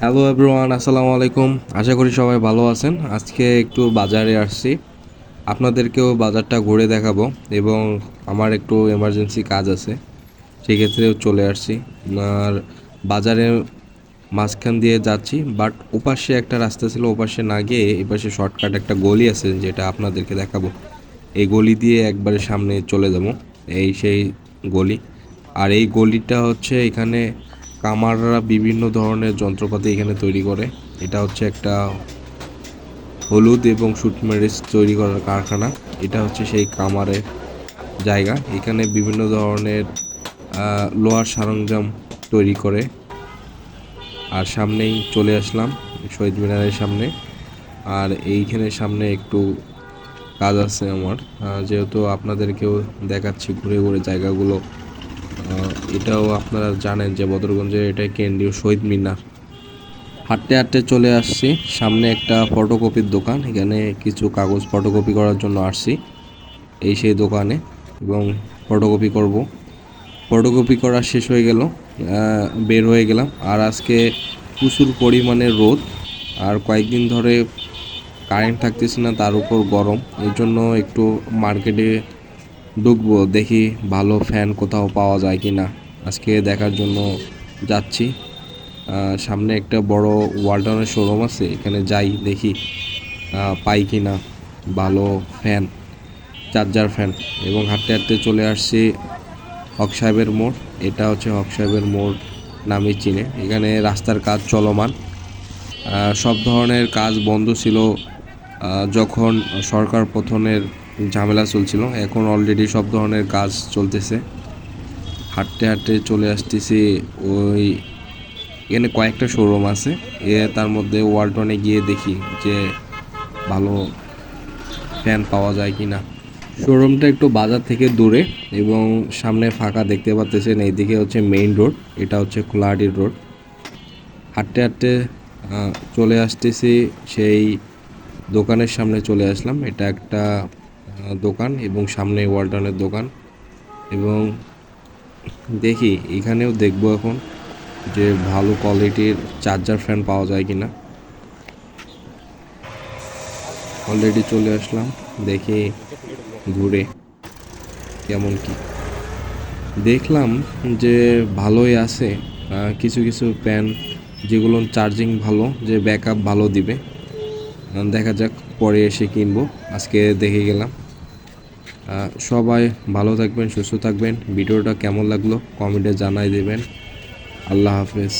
Hello everyone, আসসালামু আলাইকুম। আশা করি সবাই ভালো আছেন। আজকে একটু বাজারে আসছি, আপনাদেরকেও বাজারটা ঘুরে দেখাবো এবং আমার একটু এমার্জেন্সি কাজ আছে, সেক্ষেত্রেও চলে আসছি। আর বাজারে মাঝখান দিয়ে যাচ্ছি, বাট ওপাশে একটা রাস্তা ছিল, ওপাশে না গিয়ে এপাশে শর্টকাট একটা গলি আছে যেটা আপনাদেরকে দেখাবো। এই গলি দিয়ে একবারে সামনে চলে যাবো, এই সেই গলি। আর এই গলিটা হচ্ছে এখানে কামাররা বিভিন্ন ধরনের যন্ত্রপাতি এখানে তৈরি করে। এটা হচ্ছে একটা হলুদ এবং শুটমেরিচ তৈরি করার কারখানা। এটা হচ্ছে সেই কামারের জায়গা। এখানে বিভিন্ন ধরনের লোহার সরঞ্জাম তৈরি করে। আর সামনেই চলে আসলাম শহীদ মিনারের সামনে। আর এইখানে সামনে একটু কাজ আছে আমার, যেহেতু আপনাদেরকেও দেখাচ্ছি ঘুরে ঘুরে জায়গাগুলো। এটাও আপনারা জানেন যে বদরগঞ্জের এটাই কেন্দ্রীয় শহীদ মিনার। হাঁটতে হাঁটতে চলে আসছি সামনে একটা ফটোকপির দোকান। এখানে কিছু কাগজ ফটোকপি করার জন্য আসছি এই সেই দোকানে, এবং ফটোকপি করব। ফটোকপি করা শেষ হয়ে গেল, বের হয়ে গেলাম। আর আজকে প্রচুর পরিমাণে রোদ, আর কয়েকদিন ধরে কারেন্ট থাকতেছে না, তার উপর গরম। এই জন্য একটু মার্কেটে ঢুকবো, দেখি ভালো ফ্যান কোথাও পাওয়া যায় কি না, আজকে দেখার জন্য যাচ্ছি। সামনে একটা বড় ওয়ালটনের শোরুম আছে, এখানে যাই দেখি পাই কি না ভালো ফ্যান, চার্জার ফ্যান। এবং হাঁটতে হাঁটতে চলে আসছি হক সাহেবের মোড়। এটা হচ্ছে হক সাহেবের মোড় নামে চিনে। এখানে রাস্তার কাজ চলমান, সব ধরনের কাজ বন্ধ ছিল যখন সরকার পতনের ঝামেলা চলছিল। এখন অলরেডি সব ধরনের কাজ চলতেছে। হাঁটতে হাঁটতে চলে আসতেছি ওই, এখানে কয়েকটা শোরুম আছে, তার মধ্যে ওয়ালটনে গিয়ে দেখি যে ভালো ফ্যান পাওয়া যায় কি না। শোরুমটা একটু বাজার থেকে দূরে এবং সামনে ফাঁকা দেখতে পাচ্ছেন। এইদিকে হচ্ছে মেইন রোড, এটা হচ্ছে খোলাহাটির রোড। হাঁটতে হাঁটতে চলে আসতেছি সেই দোকানের সামনে চলে আসলাম। এটা একটা দোকান এবং সামনে ওয়ালটনের দোকান। এবং দেখি এখানেও দেখবো এখন যে ভালো কোয়ালিটির চার্জার ফ্যান পাওয়া যায় কি না। অলরেডি চলে আসলাম, দেখি ঘুরে কেমন কি। দেখলাম যে ভালোই আছে, কিছু কিছু ফ্যান যেগুলো চার্জিং ভালো, যে ব্যাকআপ ভালো দিবে। দেখা যাক, পরে এসে কিনবো। আজকে দেখে গেলাম। সবাই ভালো থাকবেন, সুস্থ থাকবেন। ভিডিওটা কেমন লাগলো কমেন্টে জানাই দেবেন। আল্লাহ হাফেজ।